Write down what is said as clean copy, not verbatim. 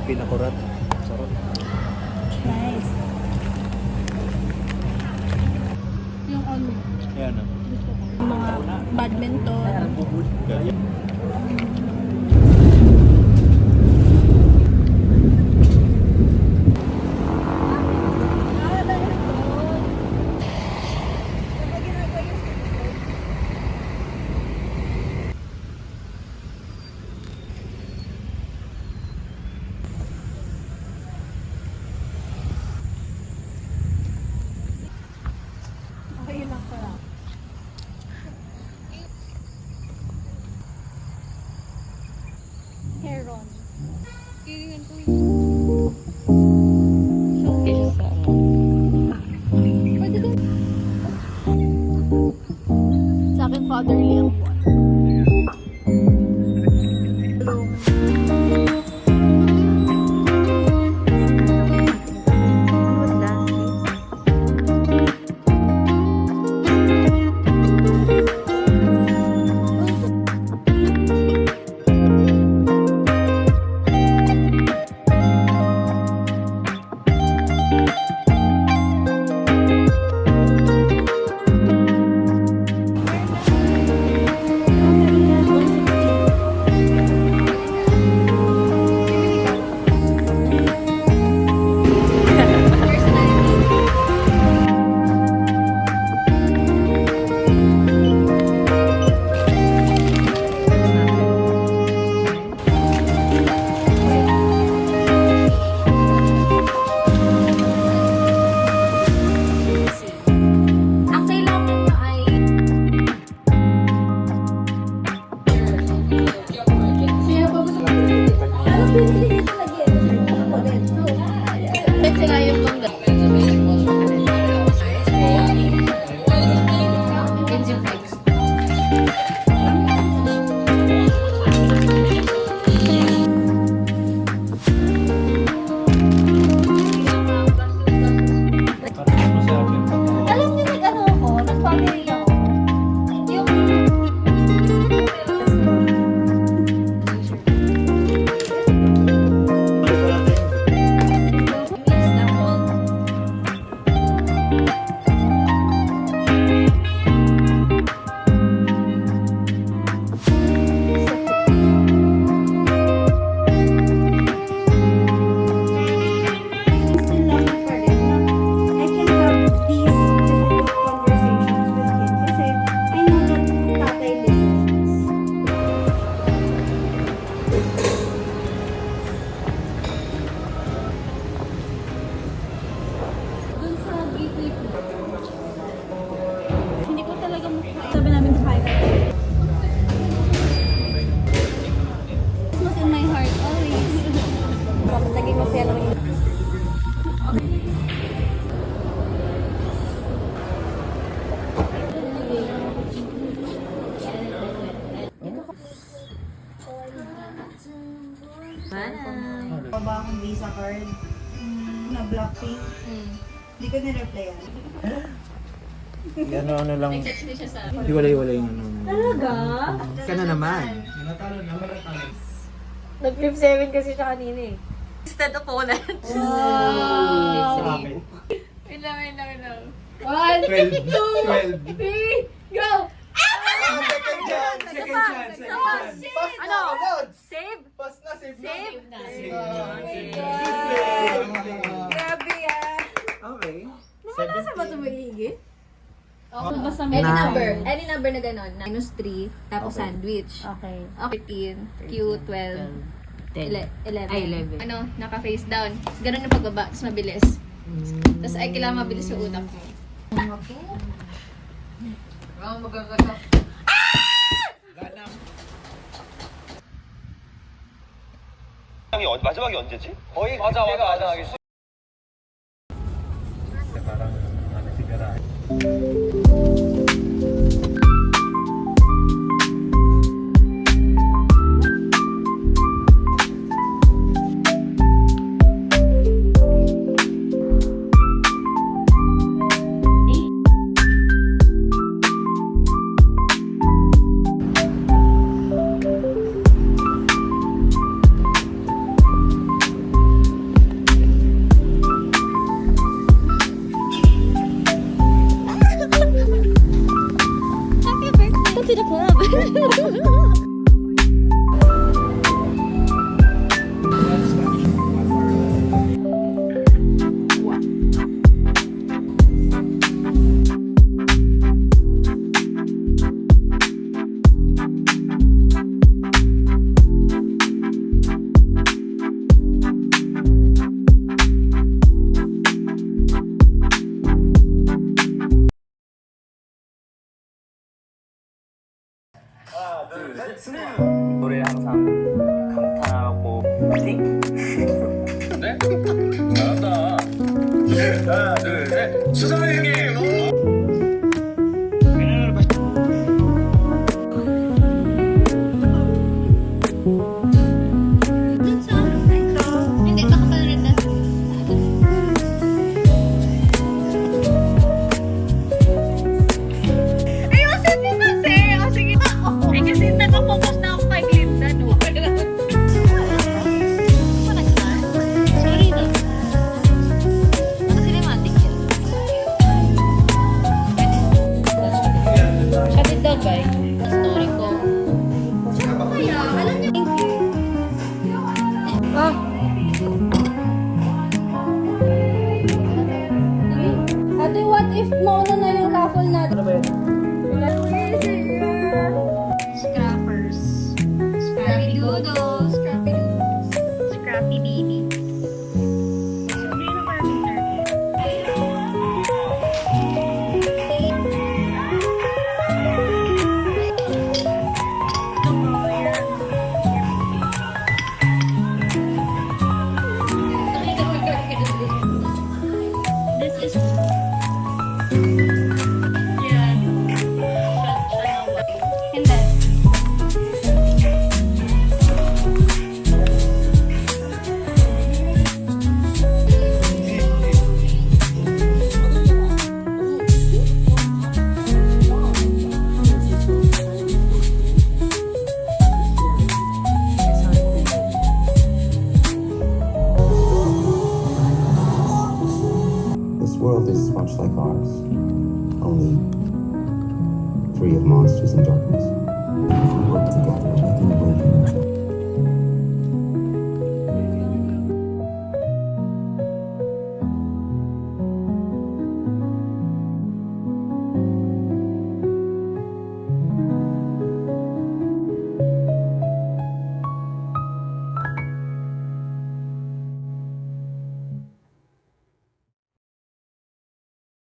Pinakurat. Sarap. Nice. Yung ano, Ayan ah. yung mga badminton. Okay, yun lang pala. Heron. Kilingan ko yun. Pwede din. Sa akin, fatherly ang buwan. Ang kailangan nyo ay sila yung bangga. Alam niyo, nag-ano ako, nag-family ako. Yung... Still love ko pa rin na I can have these difficult conversations with him kasi I know that tatay listens. Dun sa gateway ko, hindi ko talaga mukha. Sabi namin kain na. Christmas in my heart always. Bakit naging masaya naman yung Ba akong Visa card na Blackpink. Hindi ko na-replyan. Yan ano lang. Hiwalay-walay yung ano. Talaga? Ka na naman. Nag-flip 7 kasi siya kanina eh. Instead of wallet. Wow! Wait lang. 1, 2, 3, go! Second chance. Ano? Save? Pas na, save Save? Oh my God! Grabe ah! Okay. Nasa ba ito maigit? Basta Any Nine. number. Any number na gano'n. -3, tapos Okay. sandwich. Okay. 13, Q12, 11. 11. Ano, naka-face down. Ganun yung pagbaba, tapos mabilis. Tapos ay kailangan mabilis yung utak mo. 마지막이 언제지? 거의 맞아. 알겠어. Parang ano sigara. tidak pernah. 노래를 항상 감탄하고 파이팅! 네? 잘한다. 하나, 둘, 셋. 수상의 형님!